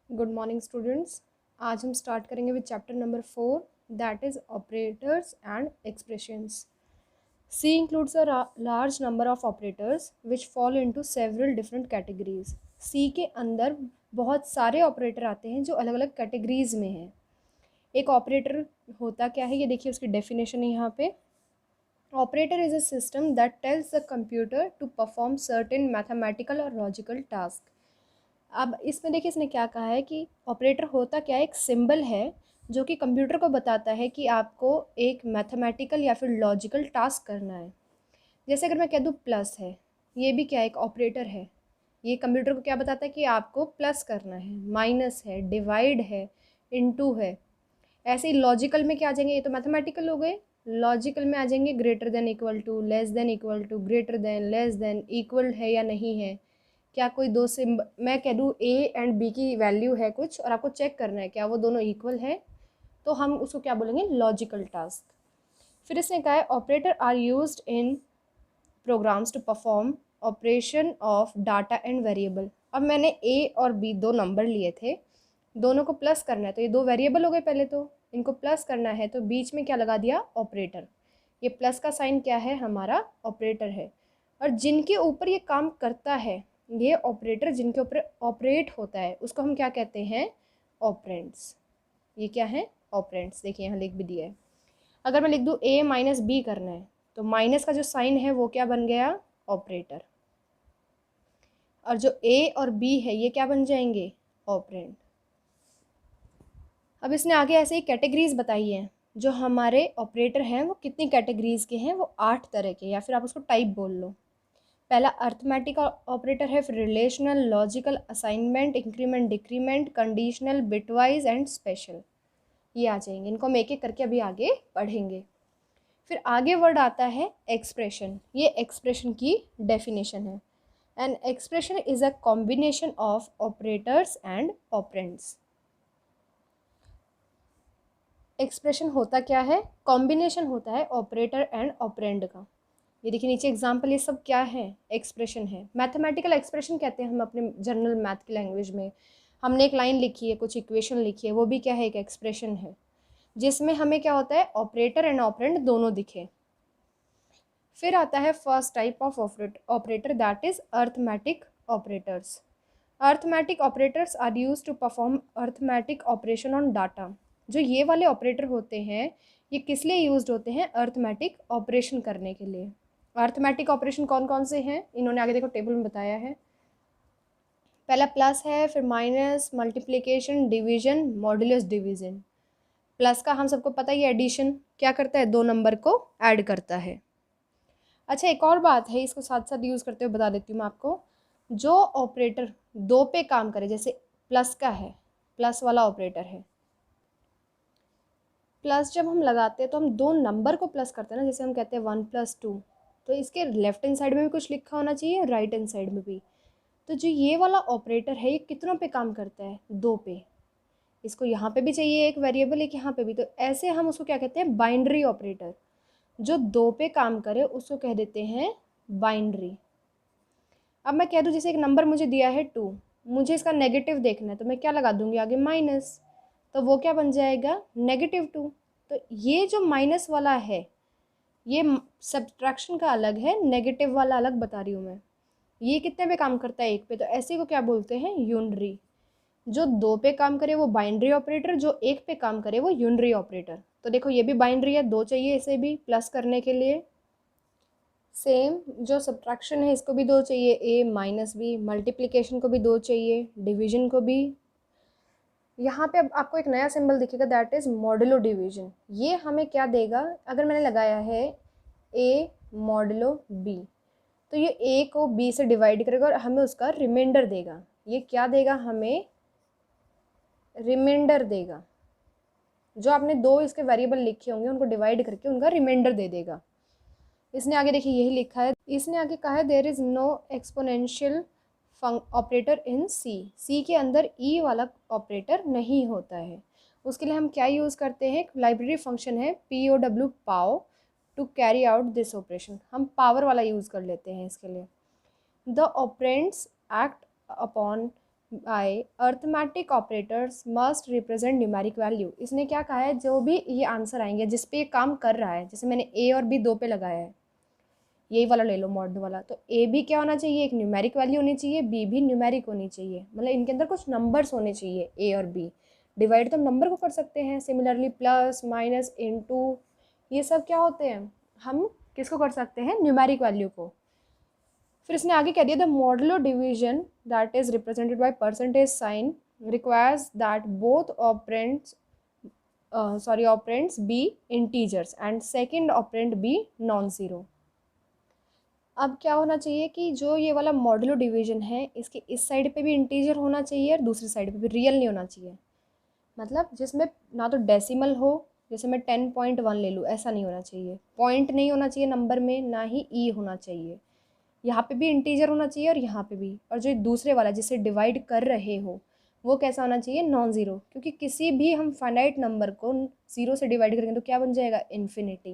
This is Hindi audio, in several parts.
Good morning students. आज हम स्टार्ट करेंगे with chapter number 4, that is operators and expressions. C includes a large number of operators which fall into several different categories. C के अंदर बहुत सारे ऑपरेटर आते हैं जो अलग अलग कैटेगरीज में हैं। एक ऑपरेटर होता क्या है, ये देखिए उसकी डेफिनेशन है यहाँ पे। Operator is a system that tells the computer to perform certain mathematical और लॉजिकल टास्क। अब इसमें देखिए इसने क्या कहा है कि ऑपरेटर होता क्या है, एक सिंबल है जो कि कंप्यूटर को बताता है कि आपको एक मैथमेटिकल या फिर लॉजिकल टास्क करना है। जैसे अगर मैं कह दूँ प्लस है, ये भी क्या है, एक ऑपरेटर है। ये कंप्यूटर को क्या बताता है कि आपको प्लस करना है, माइनस है, डिवाइड है, इनटू है। ऐसे ही लॉजिकल में क्या आ जाएंगे, ये तो मैथमेटिकल हो गए। लॉजिकल में आ जाएंगे greater than equal to, less than equal to, greater than, less than, equal है या नहीं है। क्या कोई दो से मैं कह दूँ ए एंड बी की वैल्यू है कुछ और आपको चेक करना है क्या वो दोनों इक्वल है, तो हम उसको क्या बोलेंगे, लॉजिकल टास्क। फिर इसने कहा है operator are used in programs to perform operation of data and variable. अब मैंने ए और बी दो नंबर लिए थे, दोनों को प्लस करना है, तो ये दो वेरिएबल हो गए पहले, तो इनको प्लस करना है तो बीच में क्या लगा दिया, ऑपरेटर। ये प्लस का साइन क्या है, हमारा ऑपरेटर है। और जिनके ऊपर ये काम करता है, ये ऑपरेटर जिनके ऊपर ऑपरेट होता है, उसको हम क्या कहते हैं, ऑपरेंड्स। ये क्या है, ऑपरेंड्स। देखिए यहाँ लिख भी दिया है। अगर मैं लिख दूँ ए माइनस बी करना है, तो माइनस का जो साइन है वो क्या बन गया, ऑपरेटर। और जो ए और बी है ये क्या बन जाएंगे, ऑपरेंड। अब इसने आगे ऐसे ही कैटेगरीज बताई हैं। जो हमारे ऑपरेटर हैं वो कितनी कैटेगरीज के हैं, वो 8 तरह के, या फिर आप उसको टाइप बोल लो। पहला अर्थमेटिक ऑपरेटर है, फिर relational, logical, assignment, increment, decrement, conditional, bitwise and special. ये आ जाएंगे, इनको हम एक एक करके अभी आगे पढ़ेंगे। फिर आगे वर्ड आता है एक्सप्रेशन। ये एक्सप्रेशन की डेफिनेशन है। An expression is a combination of operators and operands. Expression होता क्या है, कॉम्बिनेशन होता है ऑपरेटर एंड ऑपरेंड का। ये देखिए नीचे एग्जाम्पल, ये सब क्या है, एक्सप्रेशन है। मैथमेटिकल एक्सप्रेशन कहते हैं हम अपने जनरल मैथ की लैंग्वेज में। हमने एक लाइन लिखी है, कुछ इक्वेशन लिखी है, वो भी क्या है, एक एक्सप्रेशन है, जिसमें हमें क्या होता है, ऑपरेटर एंड ऑपरेंड दोनों दिखे। फिर आता है first type of operator, that is arithmetic operators. Arithmetic operators are use to perform arithmetic operation on data. जो ये वाले ऑपरेटर होते हैं, ये किस लिए यूज्ड होते हैं, अर्थमेटिक ऑपरेशन करने के लिए। अर्थमेटिक ऑपरेशन कौन कौन से हैं, इन्होंने आगे देखो टेबल में बताया है। पहला प्लस है, फिर minus, multiplication, division, modulus division. Plus का हम सबको पता ही है, एडिशन क्या करता है, दो नंबर को ऐड करता है। अच्छा एक और बात है, इसको साथ साथ यूज़ करते हुए बता देती हूँ मैं आपको। जो ऑपरेटर दो पे काम करे, जैसे प्लस का है, प्लस वाला ऑपरेटर है, प्लस जब हम लगाते हैं तो हम दो नंबर को प्लस करते हैं ना, जैसे हम कहते हैं 1+2, तो इसके लेफ्ट हैंड साइड में भी कुछ लिखा होना चाहिए, राइट हैंड साइड में भी। तो जो ये वाला ऑपरेटर है, ये कितनों पे काम करता है, दो पे। इसको यहाँ पे भी चाहिए एक वेरिएबल, एक यहाँ पे भी, तो ऐसे हम उसको क्या कहते हैं, बाइनरी ऑपरेटर। जो दो पे काम करे उसको कह देते हैं बाइनरी। अब मैं कह दूँ जैसे एक नंबर मुझे दिया है 2, मुझे इसका नेगेटिव देखना है, तो मैं क्या लगा दूंगी आगे, माइनस, तो वो क्या बन जाएगा, -2। तो ये जो माइनस वाला है, ये सब्ट्रैक्शन का अलग है, नेगेटिव वाला अलग बता रही हूँ मैं। ये कितने पे काम करता है, एक पे, तो ऐसे को क्या बोलते हैं, यूनरी। जो दो पे काम करे वो बाइनरी ऑपरेटर, जो एक पे काम करे वो यूनरी ऑपरेटर। तो देखो ये भी बाइनरी है, दो चाहिए इसे भी प्लस करने के लिए। सेम जो सब्ट्रैक्शन है, इसको भी दो चाहिए, ए माइनस बी। मल्टीप्लिकेशन को भी दो चाहिए, डिवीजन को भी। यहाँ पे अब आपको एक नया सिंबल दिखेगा, दैट इज़ मॉडुलो डिवीजन। ये हमें क्या देगा, अगर मैंने लगाया है ए मॉडुलो बी, तो ये ए को बी से डिवाइड करेगा और हमें उसका रिमाइंडर देगा। ये क्या देगा, हमें रिमाइंडर देगा। जो आपने दो इसके वेरिएबल लिखे होंगे उनको डिवाइड करके उनका रिमाइंडर दे देगा। इसने आगे देखिए यही लिखा है, इसने आगे कहा है there is no exponential operator in C. C के अंदर ई वाला ऑपरेटर नहीं होता है। उसके लिए हम क्या यूज़ करते हैं, लाइब्रेरी फंक्शन है POW, pow, to carry out this operation. हम पावर वाला यूज़ कर लेते हैं इसके लिए। The operands act upon by arithmetic operators must represent numeric value. इसने क्या कहा है, जो भी ये आंसर आएंगे जिस पे ये काम कर रहा है, जैसे मैंने ए और बी दो पे लगाया है, यही वाला ले लो मॉड वाला, तो ए भी क्या होना चाहिए, एक न्यूमेरिक वैल्यू होनी चाहिए, बी भी न्यूमेरिक होनी चाहिए, मतलब इनके अंदर कुछ नंबर्स होने चाहिए ए और बी। डिवाइड तो हम नंबर को कर सकते हैं, सिमिलरली प्लस माइनस इनटू ये सब क्या होते हैं, हम किसको कर सकते हैं, न्यूमेरिक वैल्यू को। फिर इसने आगे कह दिया the modulo division that is represented by percentage sign requires that both operands be integers and second operand be non zero. अब क्या होना चाहिए कि जो ये वाला मॉडुलो डिवीजन है, इसके इस साइड पे भी इंटीजर होना चाहिए और दूसरी साइड पे भी रियल नहीं होना चाहिए, मतलब जिसमें ना तो डेसिमल हो, जैसे मैं 10.1 ले लूँ, ऐसा नहीं होना चाहिए, पॉइंट नहीं होना चाहिए नंबर में, ना ही ई होना चाहिए, यहाँ पे भी इंटीजर होना चाहिए और यहाँ पे भी, और जो दूसरे वाला जिसे डिवाइड कर रहे हो वो कैसा होना चाहिए, नॉन ज़ीरो, क्योंकि किसी भी हम फाइनाइट नंबर को ज़ीरो से डिवाइड करेंगे तो क्या बन जाएगा, इन्फिनिटी।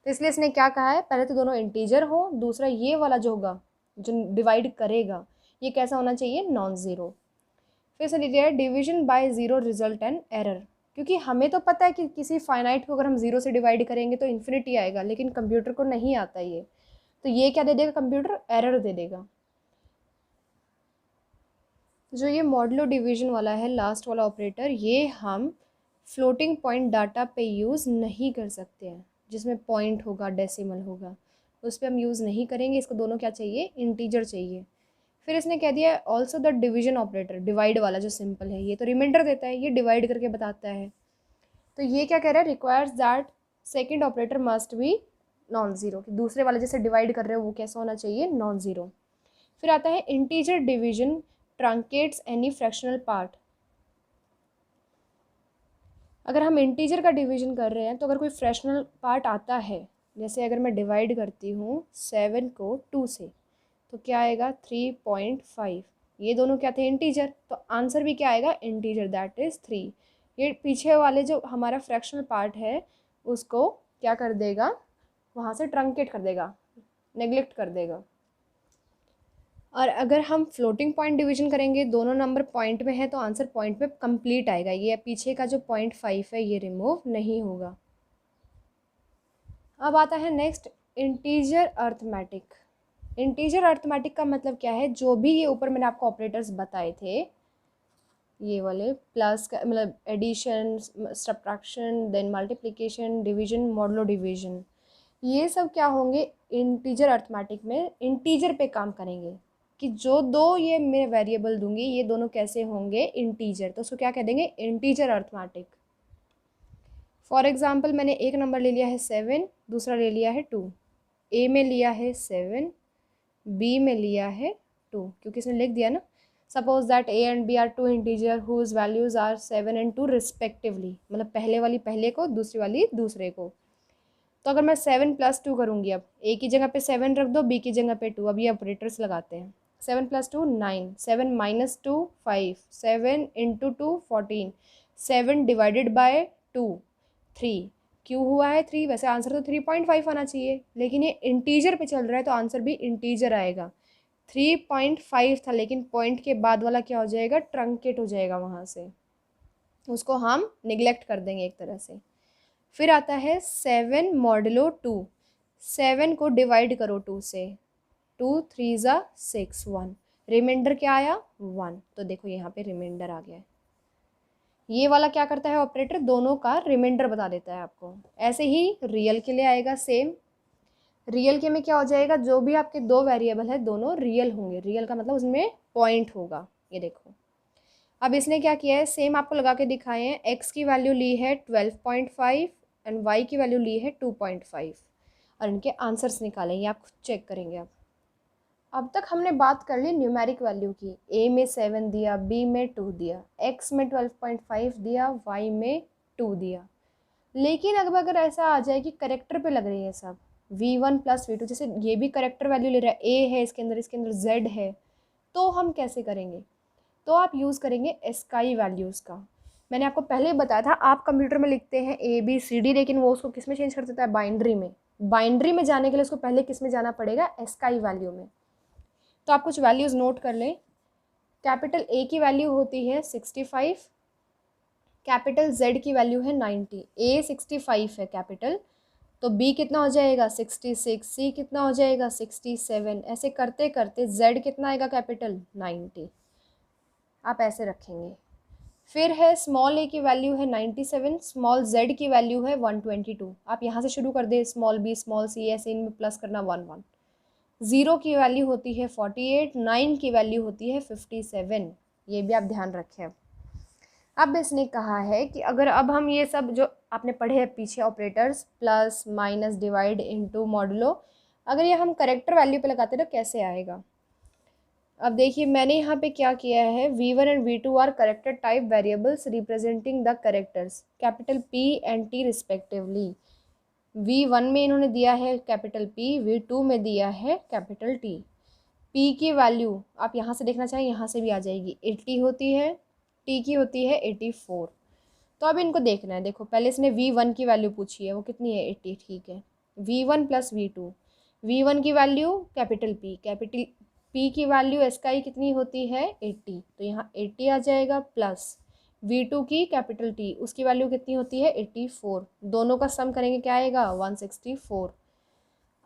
तो इसलिए इसने क्या कहा है, पहले तो दोनों इंटीजर हो, दूसरा ये वाला जो होगा जो डिवाइड करेगा ये कैसा होना चाहिए, नॉन ज़ीरो। फिर से लिख दिया है division by zero result an error, क्योंकि हमें तो पता है कि किसी फाइनाइट को अगर हम ज़ीरो से डिवाइड करेंगे तो इन्फिनिटी आएगा, लेकिन कंप्यूटर को नहीं आता ये, तो ये क्या दे देगा, कंप्यूटर एरर दे देगा। जो ये मॉडुलो डिवीजन वाला है लास्ट वाला ऑपरेटर, ये हम फ्लोटिंग पॉइंट डाटा पे यूज़ नहीं कर सकते हैं, जिसमें पॉइंट होगा डेसिमल होगा उस पर हम यूज़ नहीं करेंगे, इसको दोनों क्या चाहिए, इंटीजर चाहिए। फिर इसने कह दिया also the division operator, divide वाला जो सिंपल है, ये तो रिमाइंडर देता है, ये डिवाइड करके बताता है, तो ये क्या कह रहा है, requires that second operator must be non zero, कि दूसरे वाले जैसे डिवाइड कर रहे हो वो कैसा होना चाहिए, नॉन ज़ीरो। फिर आता है integer division truncates any fractional part. अगर हम इंटीजर का डिवीजन कर रहे हैं तो अगर कोई फ्रैक्शनल पार्ट आता है, जैसे अगर मैं डिवाइड करती हूँ 7 को 2 से, तो क्या आएगा 3.5, ये दोनों क्या थे, इंटीजर, तो आंसर भी क्या आएगा, इंटीजर, दैट इज़ 3। ये पीछे वाले जो हमारा फ्रैक्शनल पार्ट है उसको क्या कर देगा, वहाँ से ट्रंकेट कर देगा, नेग्लेक्ट कर देगा। और अगर हम फ्लोटिंग पॉइंट डिवीजन करेंगे, दोनों नंबर पॉइंट में है तो आंसर पॉइंट में कंप्लीट आएगा, ये पीछे का जो 0.5 है ये रिमूव नहीं होगा। अब आता है next integer arithmetic. Integer arithmetic का मतलब क्या है, जो भी ये ऊपर मैंने आपको ऑपरेटर्स बताए थे, ये वाले प्लस का मतलब addition, subtraction, then multiplication, division, modulo division, ये सब क्या होंगे, इंटीजर अर्थमेटिक में इंटीजर पे काम करेंगे, कि जो दो ये मैं वेरिएबल दूंगी ये दोनों कैसे होंगे, इंटीजर, तो उसको क्या कह देंगे, इंटीजर अर्थमेटिक। फॉर एग्जांपल मैंने एक नंबर ले लिया है 7, दूसरा ले लिया है 2, ए में लिया है 7, बी में लिया है 2, क्योंकि इसने लिख दिया ना, suppose that A and B are two integer whose values are 7 and 2 respectively, मतलब पहले वाली पहले को, दूसरी वाली दूसरे को। तो अगर मैं 7 + 2 करूँगी, अब ए की जगह पे 7 रख दो, बी की जगह पे 2, अब ये ऑपरेटर्स लगाते हैं, 7 + 2 9, 7 - 2 5, 7 × 2 14, 7 डिवाइडेड बाय 2 3, क्यों हुआ है 3, वैसे आंसर तो 3.5 आना चाहिए, लेकिन ये इंटीजर पे चल रहा है तो आंसर भी इंटीजर आएगा। 3.5 था, लेकिन पॉइंट के बाद वाला क्या हो जाएगा, ट्रंकेट हो जाएगा, वहाँ से उसको हम निगलेक्ट कर देंगे एक तरह से। फिर आता है 7 मॉडुलो 2, 7 को डिवाइड करो 2 से, 2 3 ज़ा 6 1, रिमाइंडर क्या आया 1, तो देखो यहाँ पे रिमाइंडर आ गया है। ये वाला क्या करता है ऑपरेटर, दोनों का रिमाइंडर बता देता है आपको। ऐसे ही रियल के लिए आएगा सेम, रियल के में क्या हो जाएगा, जो भी आपके दो वेरिएबल है दोनों रियल होंगे, रियल का मतलब उसमें पॉइंट होगा, ये देखो। अब इसने क्या किया है, सेम आपको लगा के दिखाए हैं, एक्स की वैल्यू ली है 12.5 एंड वाई की वैल्यू ली है 2.5, और इनके आंसर्स निकाले, ये आप खुद चेक करेंगे। अब तक हमने बात कर ली न्यूमेरिक वैल्यू की, ए में 7 दिया, बी में 2 दिया, एक्स में 12.5 दिया, वाई में 2 दिया। लेकिन अब अगर ऐसा आ जाए कि करेक्टर पे लग रही है सब, v1 + v2, जैसे ये भी करेक्टर वैल्यू ले रहा है, ए है इसके अंदर z है, तो हम कैसे करेंगे, तो आप यूज़ करेंगे एस्काई वैल्यूज़ का। मैंने आपको पहले ही बताया था, आप कंप्यूटर में लिखते हैं ABCD, लेकिन वो उसको किस में चेंज कर देता है, बाइनरी में। बाइनरी में जाने के लिए उसको पहले किस में जाना पड़ेगा, एस्काई वैल्यू में। तो आप कुछ वैल्यूज़ नोट कर लें, कैपिटल ए की वैल्यू होती है 65, कैपिटल जेड की वैल्यू है 90। ए 65 है कैपिटल, तो बी कितना हो जाएगा 66, सी कितना हो जाएगा 67, ऐसे करते करते जेड कितना आएगा कैपिटल 90, आप ऐसे रखेंगे। फिर है स्मॉल ए की वैल्यू है 97, स्मॉल जेड की वैल्यू है 122। आप यहाँ से शुरू कर दे, स्मॉल बी स्मॉल सी, ऐसे इनमें प्लस करना 1 1। ज़ीरो की वैल्यू होती है 48, 9 की वैल्यू होती है 57, ये भी आप ध्यान रखें। अब इसने कहा है कि अगर अब हम ये सब जो आपने पढ़े हैं पीछे operators, plus minus divide into modulo, अगर ये हम करेक्टर वैल्यू पे लगाते तो कैसे आएगा। अब देखिए मैंने यहाँ पे क्या किया है, v1 and v2 are character type variables representing the characters capital p and t respectively. v1 में इन्होंने दिया है कैपिटल p, v2 में दिया है कैपिटल t। p की वैल्यू आप यहाँ से देखना चाहें, यहाँ से भी आ जाएगी, 80 होती है, t की होती है 84। तो अब इनको देखना है, देखो पहले इसने v1 की वैल्यू पूछी है, वो कितनी है 80, ठीक है। v1 प्लस v2, v1 की वैल्यू कैपिटल p की वैल्यू इसका ही कितनी होती है 80, तो यहाँ 80 आ जाएगा, प्लस v2 की कैपिटल t, उसकी वैल्यू कितनी होती है 84, दोनों का सम करेंगे क्या आएगा 164।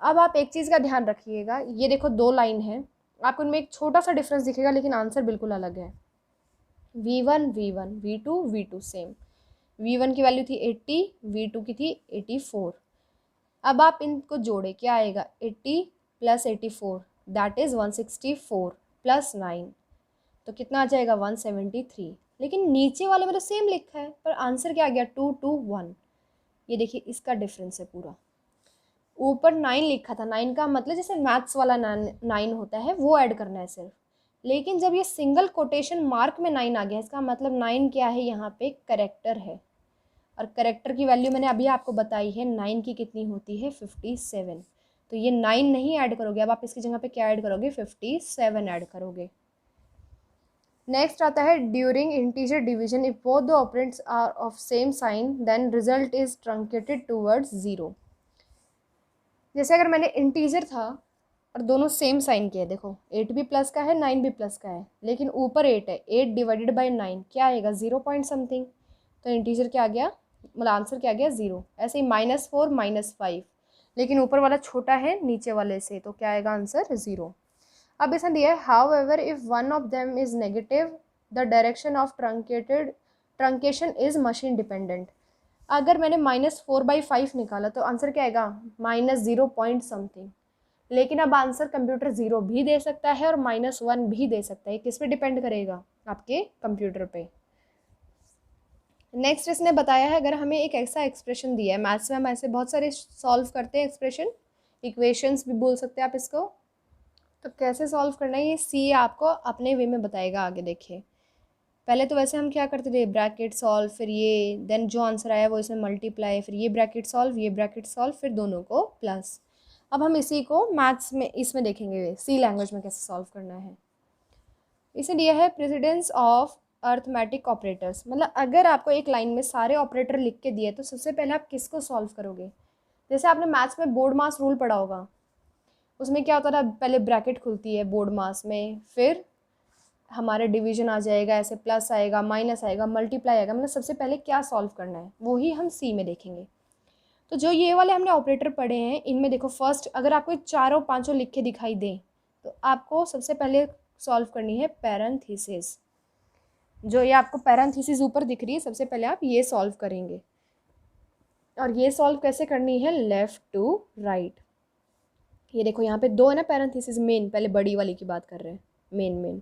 अब आप एक चीज़ का ध्यान रखिएगा, ये देखो दो लाइन है, आपको उनमें एक छोटा सा डिफरेंस दिखेगा लेकिन आंसर बिल्कुल अलग है। v1 v1, v2 v2 same, v1 की वैल्यू थी 80, v2 की थी 84। अब आप इनको जोड़े क्या आएगा 80 प्लस 84 दैट इज़ 164 प्लस 9, तो कितना आ जाएगा 173। लेकिन नीचे वाले में तो सेम लिखा है पर आंसर क्या आ गया 221। ये देखिए इसका डिफरेंस है पूरा, ऊपर 9 लिखा था, 9 का मतलब जैसे मैथ्स वाला 9 होता है वो ऐड करना है सिर्फ, लेकिन जब ये सिंगल कोटेशन मार्क में 9 आ गया इसका मतलब 9 क्या है यहाँ पे करेक्टर है, और करेक्टर की वैल्यू मैंने अभी आपको बताई है 9 की कितनी होती है 57। तो ये 9 नहीं ऐड करोगे, अब आप इसकी जगह पे क्या ऐड करोगे 57 ऐड करोगे। नेक्स्ट आता है during integer division if both the operands are of same sign then result is truncated towards 0। जैसे अगर मैंने इंटीजर था और दोनों सेम साइन के, देखो 8 भी प्लस का है 9 भी प्लस का है, लेकिन ऊपर 8 है, 8 डिवाइडेड बाई 9 क्या आएगा 0 पॉइंट समथिंग, तो इंटीजर क्या आ गया, मतलब आंसर क्या आ गया 0। ऐसे ही -4 -5, लेकिन ऊपर वाला छोटा है नीचे वाले से, तो क्या आएगा आंसर 0। अब इसने दिया है how ever if one of them is negative the direction of truncation is machine dependent. अगर मैंने -4/5 निकाला तो आंसर क्या आएगा -0 पॉइंट समथिंग, लेकिन अब आंसर कंप्यूटर 0 भी दे सकता है और -1 भी दे सकता है, किस पे डिपेंड करेगा आपके कंप्यूटर पे। नेक्स्ट इसने बताया है अगर हमें एक ऐसा एक्सप्रेशन दिया है, मैथ्स में हम ऐसे बहुत सारे सॉल्व करते हैं एक्सप्रेशन, इक्वेशंस भी बोल सकते हैं आप इसको, तो कैसे सॉल्व करना है ये सी आपको अपने वे में बताएगा आगे। देखिए पहले तो वैसे हम क्या करते थे ब्रैकेट सॉल्व, फिर ये देन जो आंसर आया वो इसमें मल्टीप्लाई, फिर ये ब्रैकेट सॉल्व ये ब्रैकेट सॉल्व, फिर दोनों को प्लस। अब हम इसी को मैथ्स में इसमें देखेंगे सी लैंग्वेज में कैसे सॉल्व करना है। इसे दिया है प्रेसिडेंस ऑफ अर्थमेटिक ऑपरेटर्स, मतलब अगर आपको एक लाइन में सारे ऑपरेटर लिख के दिए तो सबसे पहले आप किसको सॉल्व करोगे। जैसे आपने मैथ्स में बोर्ड मास रूल पढ़ा होगा, उसमें क्या होता था पहले ब्रैकेट खुलती है बोर्ड मास में, फिर हमारे डिवीजन आ जाएगा, ऐसे प्लस आएगा माइनस आएगा मल्टीप्लाई आएगा, मतलब सबसे पहले क्या सॉल्व करना है वो ही हम सी में देखेंगे। तो जो ये वाले हमने ऑपरेटर पढ़े हैं इनमें देखो फर्स्ट अगर आपको चारों पांचों लिख के दिखाई दें तो आपको सबसे पहले सॉल्व करनी है पैरेंथेसिस। जो ये आपको पैरेंथेसिस ऊपर दिख रही है सबसे पहले आप ये सॉल्व करेंगे, और ये सॉल्व कैसे करनी है लेफ़्ट टू राइट। ये देखो यहाँ पे दो है ना पैरेंथेसिस मेन, पहले बड़ी वाली की बात कर रहे हैं, मेन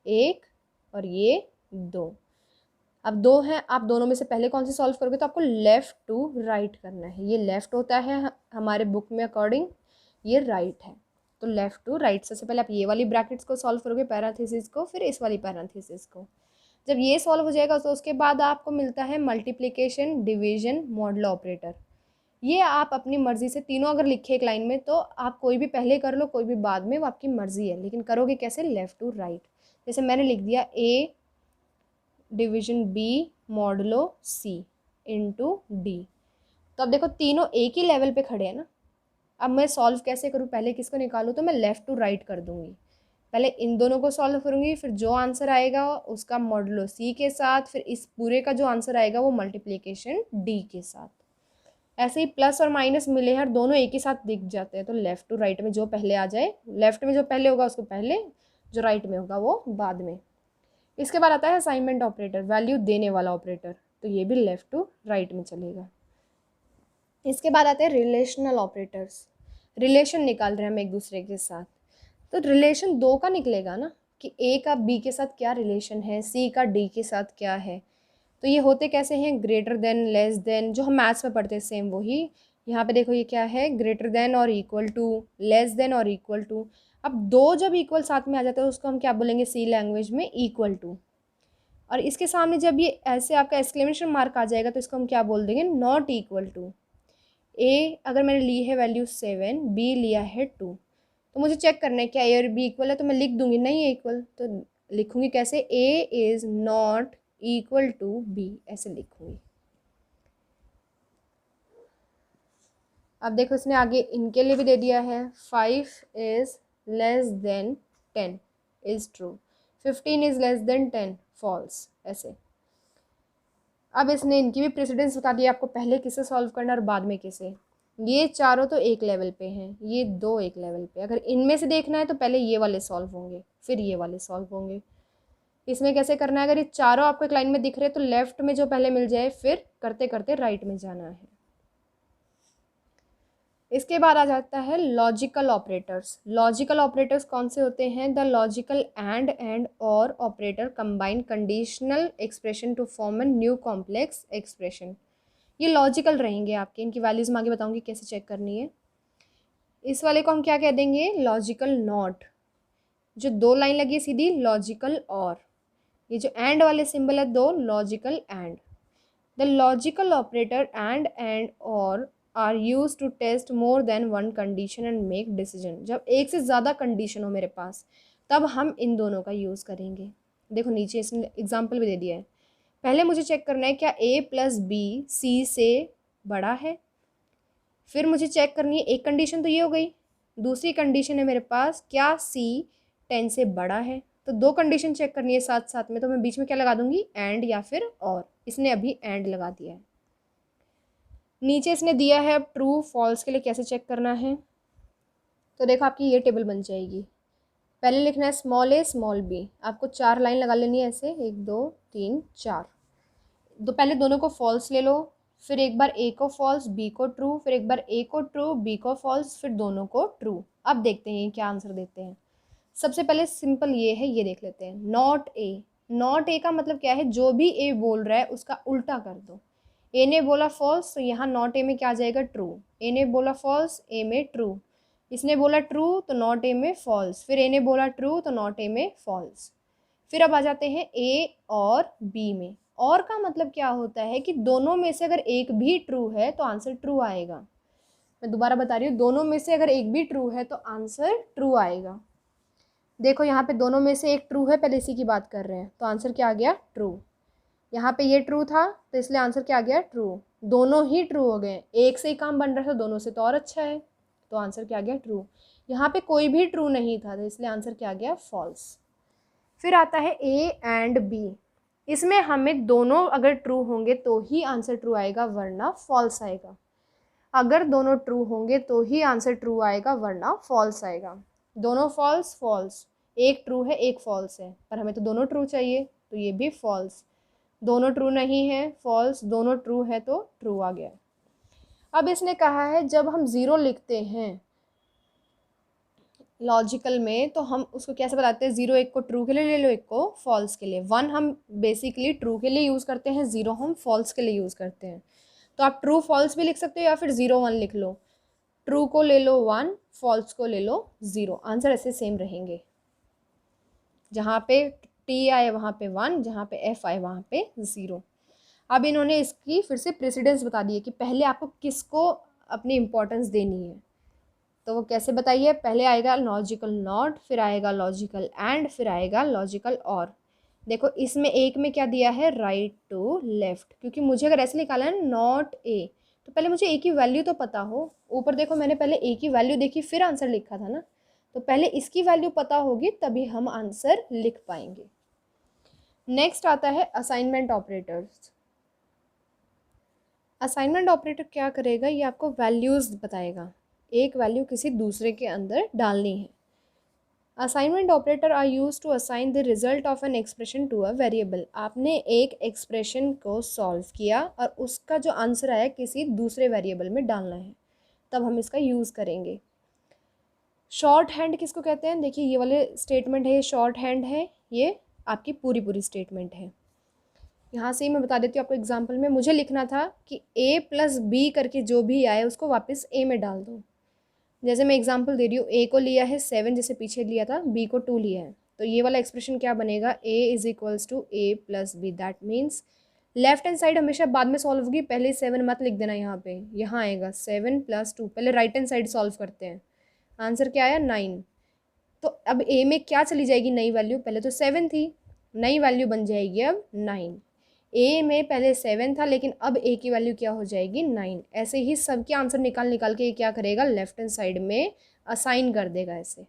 एक और ये दो। अब दो हैं, आप दोनों में से पहले कौन सी सॉल्व करोगे तो आपको लेफ़्ट टू राइट करना है। ये लेफ़्ट होता है हमारे बुक में अकॉर्डिंग, ये राइट है, तो लेफ़्ट टू राइट। सबसे पहले आप ये वाली ब्रैकेट्स को सॉल्व करोगे पैरेंथेसिस को, फिर इस वाली पैरेंथेसिस को। जब ये सॉल्व हो जाएगा तो उसके बाद आपको मिलता है मल्टीप्लिकेशन डिवीजन मॉडुलो ऑपरेटर। ये आप अपनी मर्ज़ी से तीनों अगर लिखे एक लाइन में तो आप कोई भी पहले कर लो कोई भी बाद में, वो आपकी मर्ज़ी है, लेकिन करोगे कैसे लेफ़्ट टू राइट। जैसे मैंने लिख दिया A division B modulo C into D, तो अब देखो तीनों एक ही लेवल पे खड़े हैं ना। अब मैं सॉल्व कैसे करूँ, पहले किसको निकालूँ, तो मैं लेफ़्ट टू राइट कर दूँगी। पहले इन दोनों को सॉल्व करूँगी, फिर जो आंसर आएगा उसका मॉडुलो सी के साथ, फिर इस पूरे का जो आंसर आएगा वो मल्टीप्लिकेशन डी के साथ। ऐसे ही प्लस और माइनस मिले हैं और दोनों एक ही साथ दिख जाते हैं, तो लेफ्ट टू राइट में जो पहले आ जाए, लेफ्ट में जो पहले होगा उसको पहले, जो राइट में होगा वो बाद में। इसके बाद आता है असाइनमेंट ऑपरेटर, वैल्यू देने वाला ऑपरेटर, तो ये भी लेफ्ट टू राइट में चलेगा। इसके बाद आते हैं रिलेशनल ऑपरेटर्स, रिलेशन निकाल रहे हैं हम एक दूसरे के साथ, तो रिलेशन दो का निकलेगा ना, कि ए का बी के साथ क्या रिलेशन है, सी का डी के साथ क्या है। तो ये होते कैसे हैं, ग्रेटर देन, लेस देन, जो हम मैथ्स में पढ़ते हैं सेम वही। यहाँ पे देखो ये क्या है, ग्रेटर देन और इक्वल टू, लेस देन और इक्वल टू। अब दो जब इक्वल साथ में आ जाता है उसको हम क्या बोलेंगे सी लैंग्वेज में, इक्वल टू। और इसके सामने जब ये ऐसे आपका एक्सक्लेमेशन मार्क आ जाएगा तो इसको हम क्या बोल देंगे, नॉट इक्वल टू। ए अगर मैंने ली है वैल्यू 7, बी लिया है 2, तो मुझे चेक करना है क्या ए और बी इक्वल है, तो मैं लिख दूंगी नहीं है इक्वल, तो लिखूंगी कैसे, A is not equal to B, ऐसे लिखूंगी। अब देखो इसने आगे इनके लिए भी दे दिया है, 5 is less than 10 is true, 15 is less than 10 false, ऐसे। अब इसने इनकी भी प्रेसिडेंस बता दिया आपको, पहले किसे सॉल्व करना और बाद में किसे। ये चारों तो एक लेवल पे हैं, ये दो एक लेवल पे, अगर इनमें से देखना है तो पहले ये वाले सॉल्व होंगे फिर ये वाले सॉल्व होंगे। इसमें कैसे करना है, अगर ये चारों आपको एक लाइन में दिख रहे हैं तो लेफ्ट में जो पहले मिल जाए फिर करते करते राइट में जाना है। इसके बाद आ जाता है लॉजिकल ऑपरेटर्स। लॉजिकल ऑपरेटर्स कौन से होते हैं, द लॉजिकल एंड और operator combine conditional expression to form a new complex expression. ये लॉजिकल रहेंगे आपके, इनकी वैल्यूज़ मैं आगे बताऊंगी कैसे चेक करनी है। इस वाले को हम क्या कह देंगे, लॉजिकल नॉट, जो दो लाइन लगी है सीधी, लॉजिकल और, ये जो एंड वाले सिंबल है दो, logical and. The logical operator and और are use to test more than one condition and make decision. जब एक से ज़्यादा कंडीशन हो मेरे पास तब हम इन दोनों का यूज़ करेंगे। देखो नीचे इसने एग्जाम्पल भी दे दिया है। पहले मुझे चेक करना है क्या ए प्लस बी सी से बड़ा है, फिर मुझे चेक करनी है, एक कंडीशन तो ये हो गई, दूसरी कंडीशन है मेरे पास क्या सी 10 से बड़ा है, तो दो कंडीशन चेक करनी है साथ साथ में, तो मैं बीच में क्या लगा दूंगी, एंड या फिर और। इसने अभी एंड लगा दिया है। नीचे इसने दिया है अब ट्रू फॉल्स के लिए कैसे चेक करना है, तो देखो आपकी ये टेबल बन जाएगी। पहले लिखना है स्मॉल ए स्मॉल बी, आपको 4 लाइन लगा लेनी है ऐसे, 1 2 3 4। तो पहले दोनों को फॉल्स ले लो, फिर एक बार ए को फॉल्स बी को ट्रू, फिर एक बार ए को ट्रू बी को फॉल्स, फिर दोनों को ट्रू। अब देखते हैं क्या आंसर देते हैं। सबसे पहले सिंपल ये है, ये देख लेते हैं, नॉट ए। नॉट ए का मतलब क्या है, जो भी ए बोल रहा है उसका उल्टा कर दो। ए ने बोला फॉल्स तो यहाँ नॉट ए में क्या आ जाएगा, ट्रू। ए ने बोला फॉल्स, ए में ट्रू। इसने बोला ट्रू तो नॉट ए में फॉल्स, फिर ए ने बोला ट्रू तो नॉट ए में फॉल्स। फिर अब आ जाते हैं ए और बी में। और का मतलब क्या होता है कि दोनों में से अगर एक भी ट्रू है तो आंसर ट्रू आएगा। मैं दोबारा बता रही हूँ, दोनों में से अगर एक भी ट्रू है तो आंसर ट्रू आएगा। देखो यहाँ पे दोनों में से एक ट्रू है, पहले इसी की बात कर रहे हैं, तो आंसर क्या आ गया, ट्रू। यहाँ पे ये ट्रू था तो इसलिए आंसर क्या आ गया, ट्रू। दोनों ही ट्रू हो गए, एक से ही काम बन रहा था, दोनों से तो और अच्छा है, तो आंसर क्या आ गया, ट्रू। यहाँ पे कोई भी ट्रू नहीं था तो इसलिए आंसर क्या आ गया, फॉल्स। फिर आता है ए एंड बी। इसमें हमें दोनों अगर ट्रू होंगे तो ही आंसर ट्रू आएगा, वरना फॉल्स आएगा। अगर दोनों ट्रू होंगे तो ही आंसर ट्रू आएगा, वरना फॉल्स आएगा। दोनों फॉल्स फॉल्स, एक ट्रू है एक फॉल्स है, पर हमें तो दोनों ट्रू चाहिए तो ये भी फॉल्स। दोनों ट्रू नहीं है, फॉल्स। दोनों ट्रू है तो ट्रू आ गया। अब इसने कहा है जब हम ज़ीरो लिखते हैं लॉजिकल में तो हम उसको कैसे बताते हैं, ज़ीरो एक को ट्रू के लिए ले लो, एक को फॉल्स के लिए। 1 हम बेसिकली ट्रू के लिए यूज़ करते हैं, 0 हम फॉल्स के लिए यूज़ करते हैं। तो आप ट्रू फॉल्स भी लिख सकते हो या फिर 0 1 लिख लो। ट्रू को ले लो 1, फॉल्स को ले लो 0, आंसर ऐसे सेम रहेंगे। जहाँ पे टी आए वहाँ पे 1, जहाँ पे एफ आए वहाँ पे 0। अब इन्होंने इसकी फिर से प्रेसिडेंस बता दी है कि पहले आपको किसको अपनी इम्पोर्टेंस देनी है। तो वो कैसे बताइए, पहले आएगा लॉजिकल नॉट, फिर आएगा लॉजिकल एंड, फिर आएगा लॉजिकल और। देखो इसमें एक में क्या दिया है, राइट टू लेफ्ट, क्योंकि मुझे अगर ऐसे निकाला है नॉट ए तो पहले मुझे ए की वैल्यू तो पता हो। ऊपर देखो मैंने पहले ए की वैल्यू देखी फिर आंसर लिखा था ना, तो पहले इसकी वैल्यू पता होगी तभी हम आंसर लिख पाएंगे। नेक्स्ट आता है असाइनमेंट ऑपरेटर्स। असाइनमेंट ऑपरेटर क्या करेगा, ये आपको वैल्यूज़ बताएगा, एक वैल्यू किसी दूसरे के अंदर डालनी है। Assignment operator are use to assign the result of an expression to a variable. आपने एक एक्सप्रेशन को सॉल्व किया और उसका जो आंसर आया किसी दूसरे वेरिएबल में डालना है, तब हम इसका यूज़ करेंगे। शॉर्ट हैंड किसको कहते हैं, देखिए ये वाले स्टेटमेंट है, ये शॉर्ट हैंड है, ये आपकी पूरी पूरी स्टेटमेंट है। यहाँ से ही मैं बता देती हूँ आपको एग्जाम्पल में, मुझे लिखना था कि a प्लस बी करके जो भी आए उसको वापस a में डाल दो। जैसे मैं एग्जाम्पल दे रही हूँ, a को लिया है 7 जैसे पीछे लिया था, b को 2 लिया है, तो ये वाला एक्सप्रेशन क्या बनेगा, a is equals to a plus B. That means left hand side हमेशा बाद में सॉल्व होगी, पहले 7 मत लिख देना यहाँ पे, यहाँ आएगा 7 प्लस 2। पहले राइट हैंड साइड सॉल्व करते हैं, आंसर क्या आया 9। तो अब a में क्या चली जाएगी नई वैल्यू, पहले तो 7 थी, नई वैल्यू बन जाएगी अब 9। ए में पहले 7 था लेकिन अब ए की वैल्यू क्या हो जाएगी 9। ऐसे ही सबके आंसर निकाल के ये क्या करेगा, लेफ्ट हैंड साइड में असाइन कर देगा, ऐसे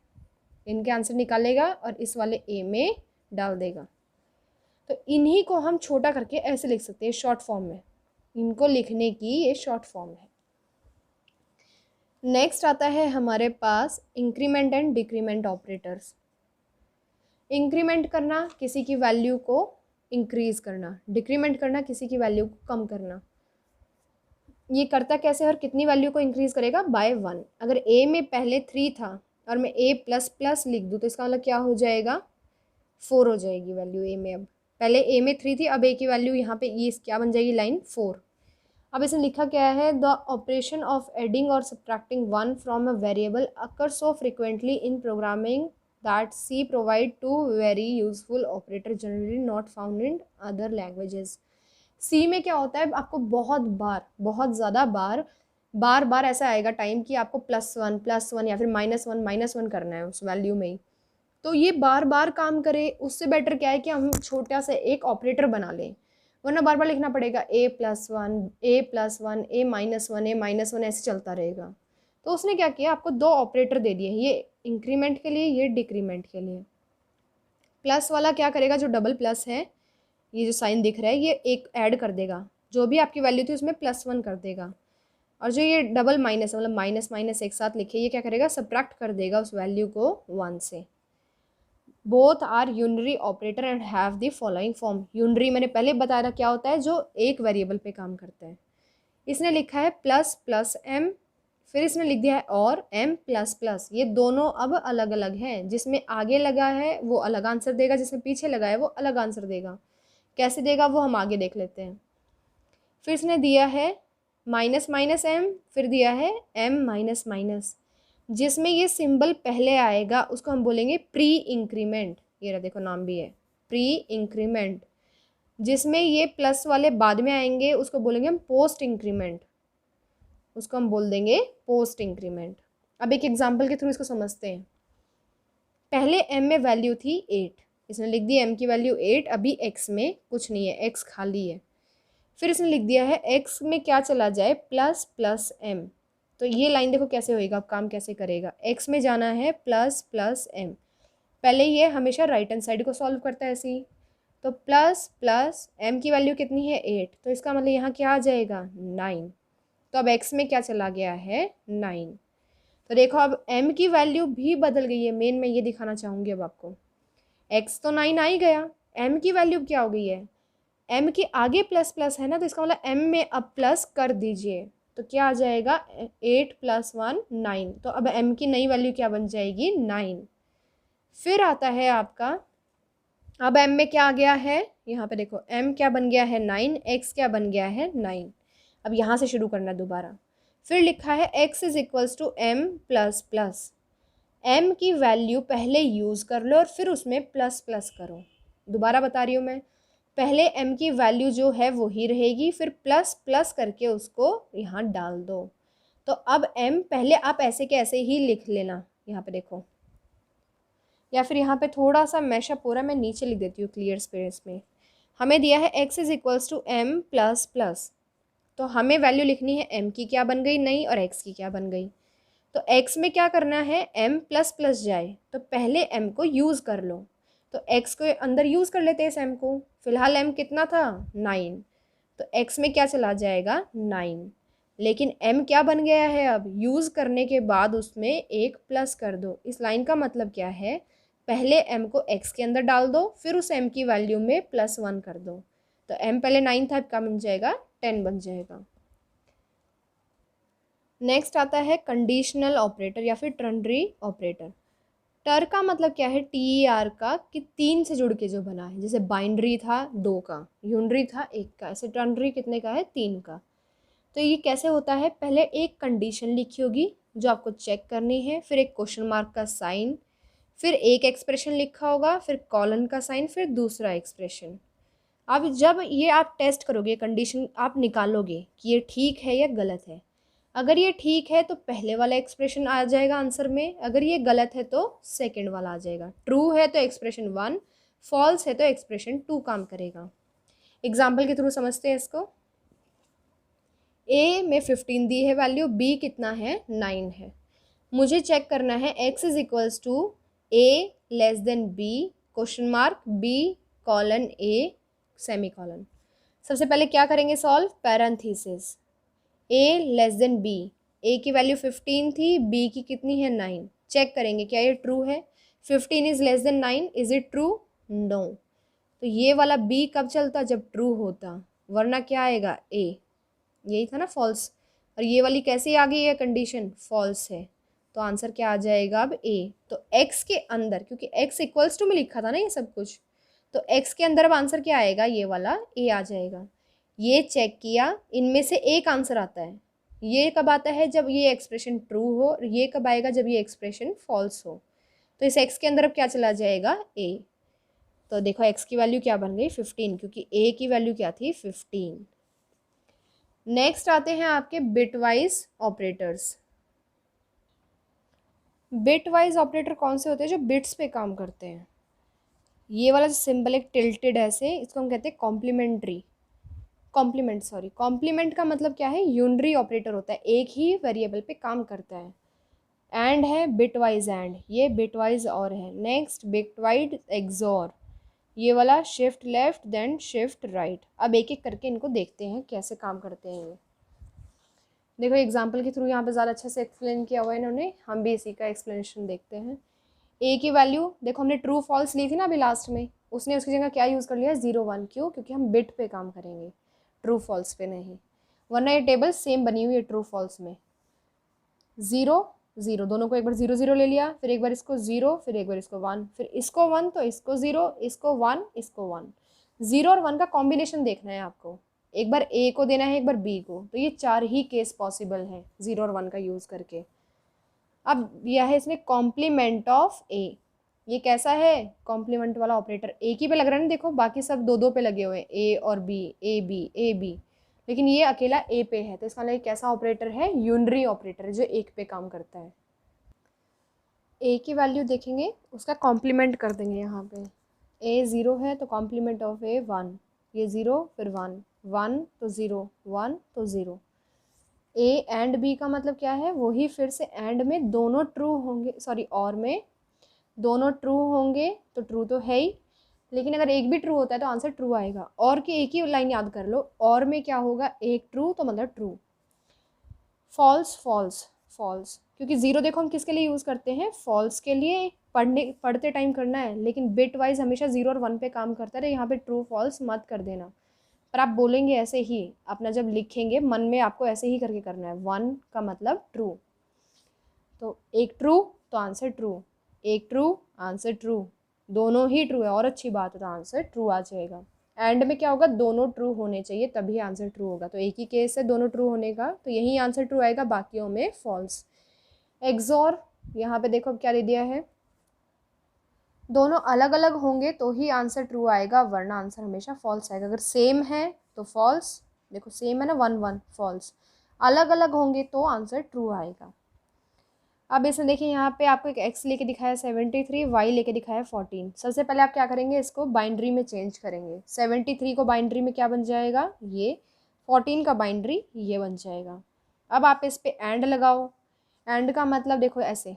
इनके आंसर निकालेगा और इस वाले ए में डाल देगा। तो इन्हीं को हम छोटा करके ऐसे लिख सकते हैं शॉर्ट फॉर्म में, इनको लिखने की ये शॉर्ट फॉर्म है। नेक्स्ट आता है हमारे पास increment and decrement operators. Increment करना, किसी की वैल्यू को इंक्रीज करना, डिक्रीमेंट करना, किसी की वैल्यू को कम करना। ये करता कैसे और कितनी वैल्यू को इंक्रीज करेगा, बाय 1। अगर a में पहले 3 था और मैं a प्लस प्लस लिख दूँ तो इसका मतलब क्या हो जाएगा, 4 हो जाएगी वैल्यू a में। अब पहले a में 3 थी, अब a की वैल्यू यहाँ पे ये क्या बन जाएगी, लाइन 4। अब इसने लिखा क्या है, द ऑपरेशन ऑफ एडिंग और subtracting 1 from a variable occur so frequently in programming that C provide two very useful operator generally not found in other languages। C में क्या होता है, आपको बहुत ज़्यादा बार ऐसा आएगा टाइम कि आपको +1 या फिर -1 करना है उस वैल्यू में ही, तो ये बार काम करे। उससे बेटर क्या है कि हम छोटा सा एक ऑपरेटर बना लें, वरना बार लिखना पड़ेगा a+1 a+1 a-1 ऐसे चलता रहेगा। तो उसने क्या किया, आपको 2 ऑपरेटर दे दिए, ये इंक्रीमेंट के लिए, ये डिक्रीमेंट के लिए। प्लस वाला क्या करेगा, जो डबल प्लस है, ये जो साइन दिख रहा है, ये एक ऐड कर देगा, जो भी आपकी वैल्यू थी उसमें +1 कर देगा। और जो ये डबल माइनस मतलब माइनस एक साथ लिखे, ये क्या करेगा, सब्ट्रैक्ट कर देगा उस वैल्यू को 1 से। Both are unary operator and have the following form. Unary मैंने पहले बताया था क्या होता है, जो एक वेरिएबल पे काम करता है। इसने लिखा है प्लस m, फिर इसने लिख दिया है और m++। ये दोनों अब अलग अलग हैं, जिसमें आगे लगा है वो अलग आंसर देगा, जिसमें पीछे लगा है वो अलग आंसर देगा। कैसे देगा वो हम आगे देख लेते हैं। फिर इसने दिया है -m, फिर दिया है m-, जिसमें ये सिंबल पहले आएगा उसको हम बोलेंगे प्री इंक्रीमेंट। ये रहा देखो नाम भी है प्री इंक्रीमेंट। जिसमें ये प्लस वाले बाद में आएंगे उसको बोलेंगे हम पोस्ट इंक्रीमेंट, उसको हम बोल देंगे पोस्ट इंक्रीमेंट। अब एक एग्जांपल के थ्रू इसको समझते हैं। पहले m में वैल्यू थी 8, इसने लिख दिया m की वैल्यू 8, अभी x में कुछ नहीं है, x खाली है। फिर इसने लिख दिया है x में क्या चला जाए, +m। तो ये लाइन देखो कैसे होएगा, अब काम कैसे करेगा, x में जाना है +m। पहले ये हमेशा राइट हैंड साइड को सॉल्व करता है ऐसे ही, तो +m की वैल्यू कितनी है 8, तो इसका मतलब यहाँ क्या आ जाएगा 9। तो अब x में क्या चला गया है 9। तो देखो अब m की वैल्यू भी बदल गई है, मेन मैं ये दिखाना चाहूँगी अब आपको। x तो 9 आ ही गया, m की वैल्यू क्या हो गई है, m के आगे प्लस है ना, तो इसका मतलब m में अब प्लस कर दीजिए, तो क्या आ जाएगा 8 + 1 9। तो अब m की नई वैल्यू क्या बन जाएगी 9। फिर आता है आपका, अब m में क्या आ गया है, यहाँ पे देखो m क्या बन गया है 9, x क्या बन गया है 9। अब यहाँ से शुरू करना दोबारा। फिर लिखा है x is equals to m++। m की वैल्यू पहले यूज़ कर लो और फिर उसमें ++ करो। दोबारा बता रही हूँ मैं, पहले m की वैल्यू जो है वो ही रहेगी, फिर ++ करके उसको यहाँ डाल दो। तो अब m पहले आप ऐसे के ऐसे ही लिख लेना, यहाँ पे देखो, या फिर यहाँ पे थोड़ा सा मैशअप हो रहा है, मैं नीचे लिख देती हूँ क्लियर स्पेस में। हमें दिया है x is equals to m++, तो हमें वैल्यू लिखनी है m की क्या बन गई नई और x की क्या बन गई। तो x में क्या करना है, m प्लस प्लस जाए, तो पहले m को यूज़ कर लो, तो x को अंदर यूज़ कर लेते हैं इस m को। फिलहाल m कितना था, 9, तो x में क्या चला जाएगा, 9, लेकिन m क्या बन गया है, अब यूज़ करने के बाद उसमें एक प्लस कर दो। इस लाइन का मतलब क्या है, पहले m को x के अंदर डाल दो, फिर उस m की वैल्यू में +1 कर दो। तो m पहले 9 था, अब क्या बन जाएगा, 10 बन जाएगा। नेक्स्ट आता है कंडीशनल ऑपरेटर या फिर टर्नरी ऑपरेटर। टर का मतलब क्या है, TER का, कि 3 से जुड़ के जो बना है, जैसे बाइनरी था 2 का, यूनरी था 1 का, ऐसे टर्नरी कितने का है, 3 का। तो ये कैसे होता है, पहले एक कंडीशन लिखी होगी जो आपको चेक करनी है, फिर एक क्वेश्चन मार्क का साइन, फिर एक एक्सप्रेशन लिखा होगा, फिर कॉलन का साइन, फिर दूसरा एक्सप्रेशन। अब जब ये आप टेस्ट करोगे, कंडीशन आप निकालोगे कि ये ठीक है या गलत है। अगर ये ठीक है तो पहले वाला एक्सप्रेशन आ जाएगा आंसर में, अगर ये गलत है तो सेकंड वाला आ जाएगा। ट्रू है तो एक्सप्रेशन 1, फॉल्स है तो एक्सप्रेशन 2 काम करेगा। एग्जाम्पल के थ्रू समझते हैं इसको। ए में 15 दी है वैल्यू, बी कितना है, 9 है। मुझे चेक करना है x is equals to A less than B, question mark, B colon A semicolon. सबसे पहले क्या करेंगे, solve parenthesis, A less than B, A की वैल्यू 15 थी, बी की कितनी है, 9। चेक करेंगे क्या ये ट्रू है, 15 is less than 9, is it true, no. तो ये वाला बी कब चलता, जब ट्रू होता, वरना क्या आएगा, ए, यही था ना, फॉल्स। और ये वाली कैसे आ गई है कंडीशन, फॉल्स है, तो आंसर क्या आ जाएगा अब, ए। तो x के अंदर, क्योंकि x इक्वल्स टू में लिखा था ना ये सब कुछ, तो x के अंदर अब आंसर क्या आएगा, ये वाला a आ जाएगा। ये चेक किया, इनमें से एक आंसर आता है। ये कब आता है, जब ये एक्सप्रेशन ट्रू हो, और ये कब आएगा, जब ये एक्सप्रेशन फॉल्स हो। तो इस x के अंदर अब क्या चला जाएगा, a। तो देखो x की वैल्यू क्या बन गई, 15, क्योंकि a की वैल्यू क्या थी, 15। नेक्स्ट आते हैं आपके बिटवाइज ऑपरेटर्स। बिटवाइज ऑपरेटर कौन से होते हैं, जो बिट्स पे काम करते हैं। ये वाला सिंबल एक टिल्टेड ऐसे, इसको हम कहते हैं कॉम्प्लीमेंट्री, कॉम्प्लीमेंट का मतलब क्या है, यूनरी ऑपरेटर होता है, एक ही वेरिएबल पे काम करता है। एंड है बिटवाइज एंड, ये बिटवाइज और है। नेक्स्ट बिटवाइज एक्सॉर, ये वाला shift left then shift right. अब एक एक करके इनको देखते हैं कैसे काम करते हैं ये। देखो एग्जाम्पल के थ्रू यहाँ पे ज़्यादा अच्छे से एक्सप्लेन किया हुआ है इन्होंने, हम भी इसी का एक्सप्लेनेशन देखते हैं। ए की वैल्यू देखो, हमने ट्रू फॉल्स ली थी ना अभी लास्ट में, उसने उसकी जगह क्या यूज़ कर लिया, 0 1, क्यों, क्योंकि हम बिट पे काम करेंगे, ट्रू फॉल्स पे नहीं, वरना ये टेबल सेम बनी हुई है ट्रू फॉल्स में। 0 0, दोनों को एक बार 0 0 ले लिया, फिर एक बार इसको 0, फिर एक बार इसको 1, फिर इसको 1, तो इसको 0, इसको 1, इसको 1। 0 और 1 का कॉम्बिनेशन देखना है आपको, एक बार ए को देना है, एक बार बी को, तो ये 4 ही केस पॉसिबल है 0 और 1 का यूज़ करके। अब यह है इसमें कॉम्प्लीमेंट ऑफ ए, ये कैसा है, कॉम्प्लीमेंट वाला ऑपरेटर एक ही पे लग रहा है ना, देखो बाकी सब दो दो पे लगे हुए हैं, ए और B, A B, A B, लेकिन ये अकेला ए पे है, तो इसका मतलब कैसा ऑपरेटर है, यूनरी ऑपरेटर, जो एक पे काम करता है। ए की वैल्यू देखेंगे, उसका कॉम्प्लीमेंट कर देंगे यहाँ पे, ए 0 है तो कॉम्प्लीमेंट ऑफ ए 1, ये 0 फिर 1, 1 तो 0, 1 तो 0। ए एंड बी का मतलब क्या है, वही फिर से एंड में दोनों ट्रू होंगे, सॉरी और में दोनों ट्रू होंगे, तो ट्रू तो है ही, लेकिन अगर एक भी ट्रू होता है तो आंसर ट्रू आएगा। और की एक ही लाइन याद कर लो, और में क्या होगा, एक ट्रू तो मतलब ट्रू। फॉल्स फॉल्स फॉल्स, क्योंकि 0 देखो हम किसके लिए यूज़ करते हैं, फॉल्स के लिए, पढ़ते टाइम करना है, लेकिन बिट वाइज हमेशा 0 और 1 पे काम करता है, यहाँ पे ट्रू फॉल्स मत कर देना। पर आप बोलेंगे ऐसे ही, अपना जब लिखेंगे मन में आपको ऐसे ही करके करना है, 1 का मतलब ट्रू, तो एक ट्रू तो आंसर ट्रू, एक ट्रू आंसर ट्रू, दोनों ही ट्रू है और अच्छी बात है, तो आंसर ट्रू आ जाएगा। एंड में क्या होगा, दोनों ट्रू होने चाहिए तभी आंसर ट्रू होगा, तो एक ही केस है दोनों ट्रू होने का, तो यही आंसर ट्रू आएगा, बाकियों में फॉल्स। एक्सॉर, यहाँ पे देखो अब क्या दे दिया है, दोनों अलग अलग होंगे तो ही आंसर ट्रू आएगा, वरना आंसर हमेशा फॉल्स आएगा। अगर सेम है तो फॉल्स, देखो सेम है ना, 1 1 फॉल्स, अलग अलग होंगे तो आंसर ट्रू आएगा। अब इसमें देखिए यहाँ पे आपको एक x लेके दिखाया 73, y लेके दिखाया 14। सबसे पहले आप क्या करेंगे, इसको बाइनरी में चेंज करेंगे। 73 को बाइनरी में क्या बन जाएगा, ये, 14 का बाइनरी ये बन जाएगा। अब आप इस पे एंड लगाओ, एंड का मतलब देखो ऐसे,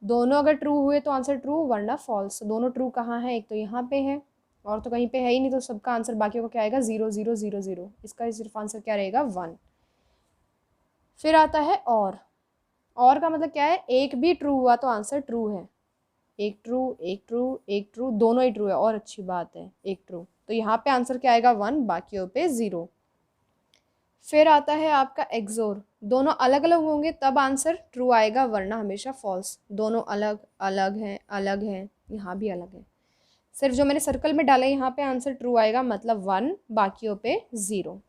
दोनों अगर ट्रू हुए तो आंसर ट्रू, वरना फॉल्स। दोनों ट्रू कहाँ है, एक तो यहाँ पे है और तो कहीं पे है ही नहीं, तो सबका आंसर बाकियों का क्या आएगा, 0 0 0 0। इसका सिर्फ आंसर क्या रहेगा, 1। फिर आता है और का मतलब क्या है, एक भी ट्रू हुआ तो आंसर ट्रू है। एक ट्रू, एक ट्रू, एक ट्रू, दोनों ही ट्रू है, और अच्छी बात है, एक ट्रू, तो यहाँ पे आंसर क्या आएगा, 1, बाकियों पे 0। फिर आता है आपका एक्सोर, दोनों अलग अलग होंगे तब आंसर ट्रू आएगा, वरना हमेशा फॉल्स। दोनों अलग अलग हैं, अलग हैं, यहाँ भी अलग है, सिर्फ जो मैंने सर्कल में डाला है यहाँ पे आंसर ट्रू आएगा, मतलब 1, बाकियों पे 0।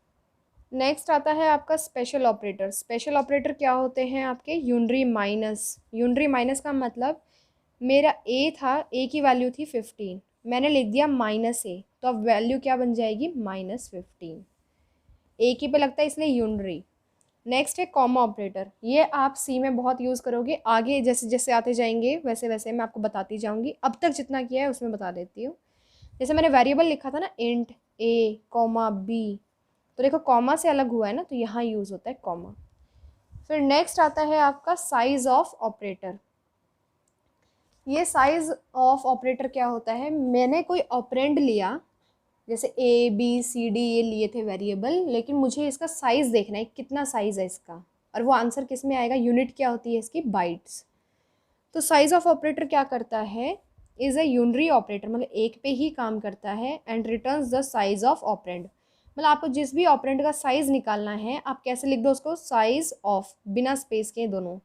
नेक्स्ट आता है आपका स्पेशल ऑपरेटर। स्पेशल ऑपरेटर क्या होते हैं आपके, यूनरी माइनस। यूनरी माइनस का मतलब मेरा ए था, ए की वैल्यू थी 15, मैंने लिख दिया -a, तो अब वैल्यू क्या बन जाएगी, -15। ए की पे लगता है इसलिए यूनरी। नेक्स्ट है कॉमा ऑपरेटर, ये आप सी में बहुत यूज़ करोगे, आगे जैसे जैसे आते जाएंगे वैसे वैसे मैं आपको बताती जाऊंगी, अब तक जितना किया है उसमें बता देती हूँ। जैसे मैंने वेरिएबल लिखा था ना, इंट a, b, तो देखो कॉमा से अलग हुआ है ना, तो यहाँ यूज़ होता है कॉमा। फिर नेक्स्ट आता है आपका साइज ऑफ ऑपरेटर। ये साइज ऑफ ऑपरेटर क्या होता है, मैंने कोई ऑपरेंड लिया, जैसे ए बी सी डी ये लिए थे वेरिएबल, लेकिन मुझे इसका साइज़ देखना है, कितना साइज़ है इसका, और वो आंसर किस में आएगा, यूनिट क्या होती है इसकी, बाइट्स। तो साइज ऑफ ऑपरेटर क्या करता है, इज़ अ यूनरी ऑपरेटर, मतलब एक पे ही काम करता है, and returns the size of operand. मतलब आपको जिस भी ऑपरेंड का साइज़ निकालना है, आप कैसे लिख दो उसको, साइज ऑफ, बिना स्पेस के, दोनों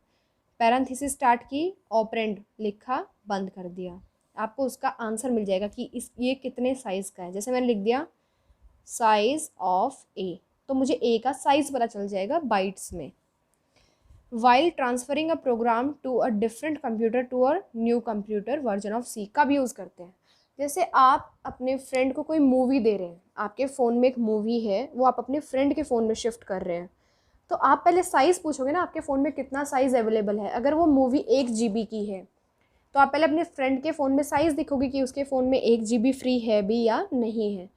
पैरेंथेसिस स्टार्ट की, ऑपरेंड लिखा, बंद कर दिया, आपको उसका आंसर मिल जाएगा कि इस ये कितने साइज़ का है। जैसे मैंने लिख दिया साइज ऑफ ए, तो मुझे ए का साइज़ पता चल जाएगा बाइट्स में। While transferring a program to a different computer to a new computer version of C, कब यूज़ करते हैं, जैसे आप अपने फ्रेंड को कोई मूवी दे रहे हैं, आपके फ़ोन में एक मूवी है, वो आप अपने फ्रेंड के फ़ोन में शिफ्ट कर रहे हैं, तो आप पहले साइज़ पूछोगे ना, आपके फ़ोन में कितना साइज़ अवेलेबल है। अगर वो मूवी 1 GB की है, तो आप पहले अपने फ्रेंड के फ़ोन में साइज़ देखोगे कि उसके फ़ोन में 1 GB फ्री है भी या नहीं है।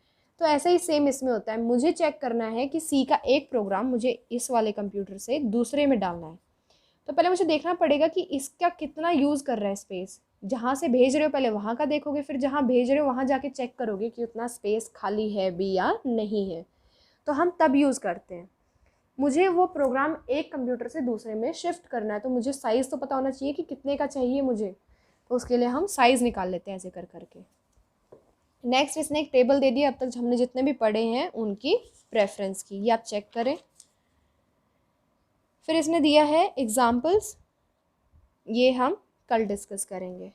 तो ऐसा ही सेम इसमें होता है, मुझे चेक करना है कि सी का एक प्रोग्राम मुझे इस वाले कंप्यूटर से दूसरे में डालना है, तो पहले मुझे देखना पड़ेगा कि इसका कितना यूज़ कर रहा है स्पेस। जहाँ से भेज रहे हो पहले वहाँ का देखोगे, फिर जहाँ भेज रहे हो वहाँ जाके चेक करोगे कि उतना स्पेस खाली है भी या नहीं है, तो हम तब यूज़ करते हैं। मुझे वो प्रोग्राम एक कंप्यूटर से दूसरे में शिफ्ट करना है, तो मुझे साइज़ तो पता होना चाहिए कि कितने का चाहिए मुझे, तो उसके लिए हम साइज़ निकाल लेते हैं ऐसे कर करके। नेक्स्ट इसने एक टेबल दे दिया, अब तक हमने जितने भी पढ़े हैं उनकी प्रेफरेंस की, ये आप चेक करें। फिर इसने दिया है एग्जाम्पल्स, ये हम कल डिस्कस करेंगे।